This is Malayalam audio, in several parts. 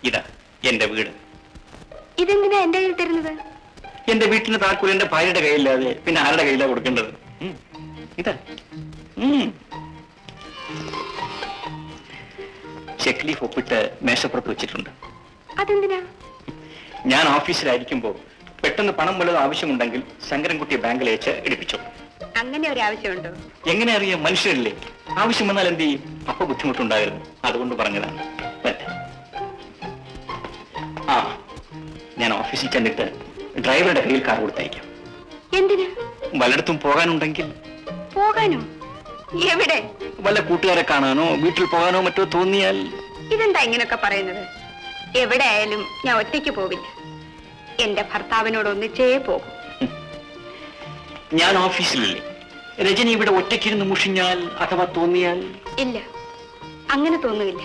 ഇതാ എന്റെ വീട്. ഇതെന്തിനാ എന്റെ കയ്യിൽ തരുന്നത്? എന്റെ വീട്ടിന് താക്കോൽ എന്റെ ഭാര്യയുടെ കയ്യില്ലാതെ പിന്നെ ആരുടെ കയ്യിലാണ് കൊടുക്കേണ്ടത്? ഇതാ ചെക്ക് ലീഫ് ഒപ്പിട്ട് മേശപ്പുറത്ത് വെച്ചിട്ടുണ്ട്. അതെന്തിനാ? ഞാൻ ഓഫീസിലായിരിക്കുമ്പോ പെട്ടെന്ന് പണം വല്ലതും ആവശ്യമുണ്ടെങ്കിൽ ശങ്കരൻകുട്ടിയെ ബാങ്കിൽ അയച്ച് എടുപ്പിച്ചോ. അങ്ങനെ ഒരു ആവശ്യമുണ്ടോ? എങ്ങനെ അറിയാം? മനുഷ്യരല്ലേ, ആവശ്യം വന്നാൽ എന്ത് ചെയ്യും? അപ്പൊ ബുദ്ധിമുട്ടുണ്ടായിരുന്നു, അതുകൊണ്ട് പറഞ്ഞതാണ്. ആ, ഞാൻ ഓഫീസിൽ ചെന്നിട്ട് ഡ്രൈവറുടെ കയ്യിൽ കാർ കൊടുത്തയക്കാം. എന്തിനാ? വല്ലയിടത്തും പോകാനുണ്ടെങ്കിൽ. പോകാനോ? എവിടെ? വല്ല കൂട്ടുകാരെ കാണാനോ വീട്ടിൽ പോകാനോ മറ്റോ തോന്നിയാൽ. ഇതെന്താ ഇങ്ങനൊക്കെ പറയുന്നത്? എവിടെ ആയാലും ഞാൻ ഒറ്റയ്ക്ക് പോവില്ല. എന്റെ ഭർത്താവിനോട് ഒന്നിച്ചേ പോകും. ഞാൻ ഓഫീസിലല്ലേ, രജനി ഇവിടെ ഒറ്റയ്ക്കിരുന്ന് മുഷിഞ്ഞാൽ അഥവാ തോന്നിയാൽ? ഇല്ല, അങ്ങനെ തോന്നുകയില്ല.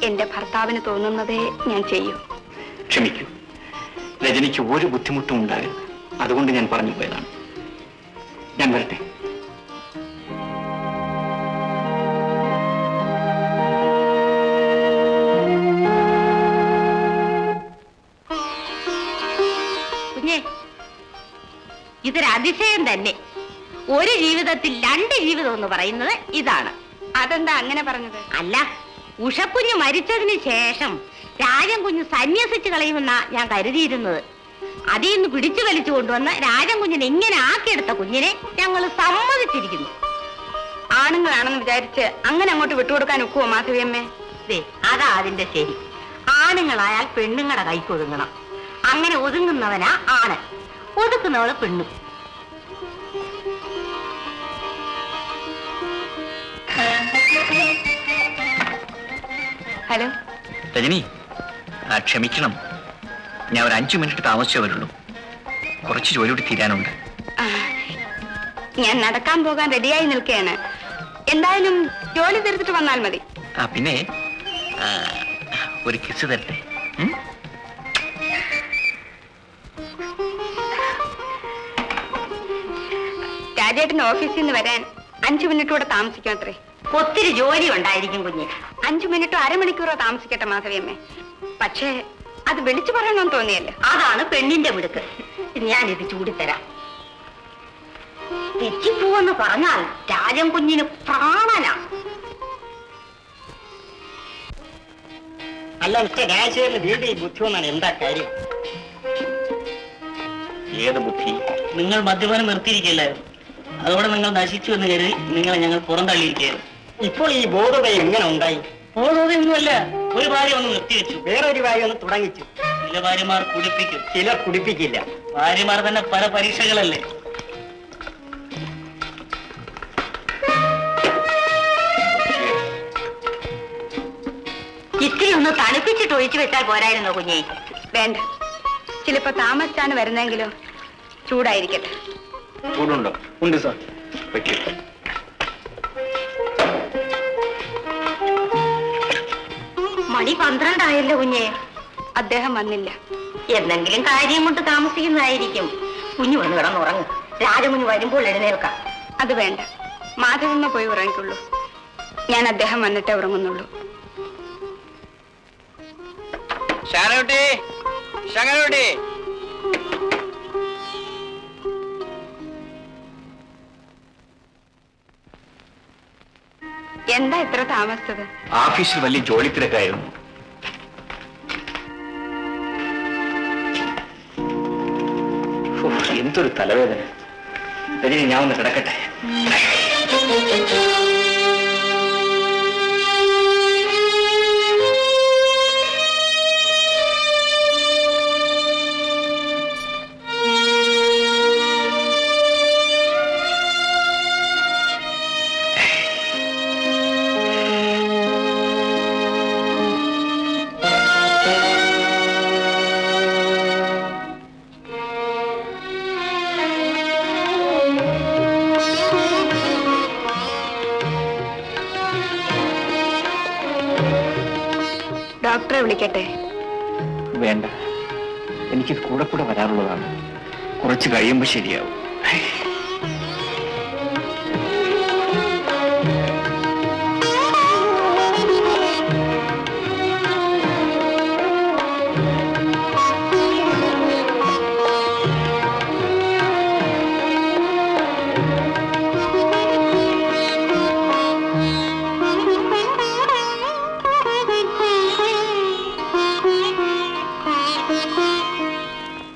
എന്റെ ഭർത്താവിന് തോന്നുന്നതേ ഞാൻ ചെയ്യൂ. ക്ഷമിക്കൂ, രജനിക്ക് ഒരു ബുദ്ധിമുട്ടും ഉണ്ടാകരുത്, അതുകൊണ്ട് ഞാൻ പറഞ്ഞു പോയതാണ്. ഞാൻ വരട്ടെ. ഇതൊരു അതിശയം തന്നെ. ഒരു ജീവിതത്തിൽ രണ്ട് ജീവിതം എന്ന് പറയുന്നത് ഇതാണ്. അതെന്താ അങ്ങനെ പറഞ്ഞത്? അല്ല, ഉഷക്കുഞ്ഞ് മരിച്ചതിന് ശേഷം രാജൻ കുഞ്ഞ് സന്യസിച്ച് കളയുമെന്നാ ഞാൻ കരുതിയിരുന്നത്. അതിൽ നിന്ന് പിടിച്ചു വലിച്ചു കൊണ്ടുവന്ന് രാജൻ കുഞ്ഞിനെ ഇങ്ങനെ ആക്കിയെടുത്ത കുഞ്ഞിനെ ഞങ്ങൾ സമ്മതിച്ചിരിക്കുന്നു. ആണുങ്ങളാണെന്ന് വിചാരിച്ച് അങ്ങനെ അങ്ങോട്ട് വിട്ടുകൊടുക്കാൻ ഒക്കുവോ മാധവിയമ്മേ? അതാ അതിന്റെ ശരി. ആണുങ്ങളായാൽ പെണ്ണുങ്ങളുടെ കൈക്ക് ഒതുങ്ങണം. അങ്ങനെ ഒതുങ്ങുന്നവനാ ആണ്, ഒതുക്കുന്നവള് പെണ്ണു. ഹലോ രജനി, ക്ഷമിക്കണം, ഞാൻ ഒരു 5 മിനിറ്റ് താമസിച്ചേ വരുള്ളൂ. കുറച്ച് ജോലി കൂടി തീരാനുണ്ട്. ഞാൻ നടക്കാൻ പോകാൻ റെഡിയായി നിൽക്കുകയാണ്. എന്തായാലും ജോലി തീർത്തിട്ട് വന്നാൽ മതി. പിന്നെ ഒരു കിസ് തരട്ടെ? രാജേട്ടന്റെ ഓഫീസിൽ നിന്ന് വരാൻ 5 മിനിറ്റ് കൂടെ താമസിക്കും അത്രേ. ഒത്തിരി ജോലി ഉണ്ടായിരിക്കും കുഞ്ഞ്. 5 മിനിറ്റോ അരമണിക്കൂറോ താമസിക്കട്ടെ മാധവിയമ്മേ. പക്ഷേ അത് വിളിച്ചു പറയണമെന്ന് തോന്നിയല്ലേ? അതാണ് പെണ്ണിന്റെ മിടുക്ക്. ഞാനിത് ചൂടിത്തരാം. തെറ്റിപ്പോവെന്ന് പറഞ്ഞാൽ രാജൻ കുഞ്ഞിന് പ്രാണനാ. അല്ല മിസ്റ്റർ രാജശേഖരന് വീണ്ടും ഈ ബുദ്ധി വന്നാണ് എന്താ കാര്യം? ഏത് ബുദ്ധി? നിങ്ങൾ മദ്യപാനം നിർത്തിയിരിക്കില്ലായിരുന്നു, അതോടെ നിങ്ങൾ നശിച്ചു എന്ന് കരുതി നിങ്ങളെ ഞങ്ങൾ പുറന്തള്ളിയിരിക്കുകയായിരുന്നു. ഇപ്പോൾ ഈ ബോധോദയം എങ്ങനെ ഉണ്ടായി? ബോധോദയൊന്നുമല്ല, ഒരു ഭാര്യ ഒന്ന് നിർത്തിവെച്ചു, വേറൊരു ഭാര്യ ഒന്ന് തുടങ്ങിച്ചു. ചില ഭാര്യമാർ കുടിപ്പിക്കും, ചിലർ കുടിപ്പിക്കില്ല. ഭാര്യമാർ തന്നെ പല പരീക്ഷകളല്ലേ. ഇത്തിരി ഒന്ന് തണുപ്പിച്ചിട്ട് ഒഴിച്ചു വെച്ചാൽ പോരായിരുന്നോ കുഞ്ഞേ? വേണ്ട, ചിലപ്പോ താമസിച്ചാണ് വരുന്നെങ്കിലോ. ചൂടായിരിക്കട്ടെ. ചൂടുണ്ടോ? ഉണ്ട് സാർ. മണി 12 ആയല്ലോ കുഞ്ഞേ. അദ്ദേഹം വന്നില്ല. എന്തെങ്കിലും കാര്യം കൊണ്ട് താമസിക്കുന്നതായിരിക്കും. കുഞ്ഞു വന്ന് കിടന്നുറങ്ങും. രാജകുഞ്ഞ് വരുമ്പോൾ എഴുന്നേൽക്കാം. അത് വേണ്ട, മാധവമ്മ പോയി ഉറങ്ങിക്കുള്ളൂ. ഞാൻ അദ്ദേഹം വന്നിട്ടേ ഉറങ്ങുന്നുള്ളൂ. എന്താ ഇത്ര താമസിച്ചത്? ഓഫീസിൽ വലിയ ജോലി തിരക്കായിരുന്നു. എന്തൊരു തലവേദന. രജനി, ഞാൻ ഒന്ന് കിടക്കട്ടെ. ഡോക്ടറെ വിളിക്കട്ടെ? വേണ്ട, എനിക്കിത് കൂടെ കൂടെ വരാറുള്ളതാണ്. കുറച്ച് കഴിയുമ്പോൾ ശരിയാവും.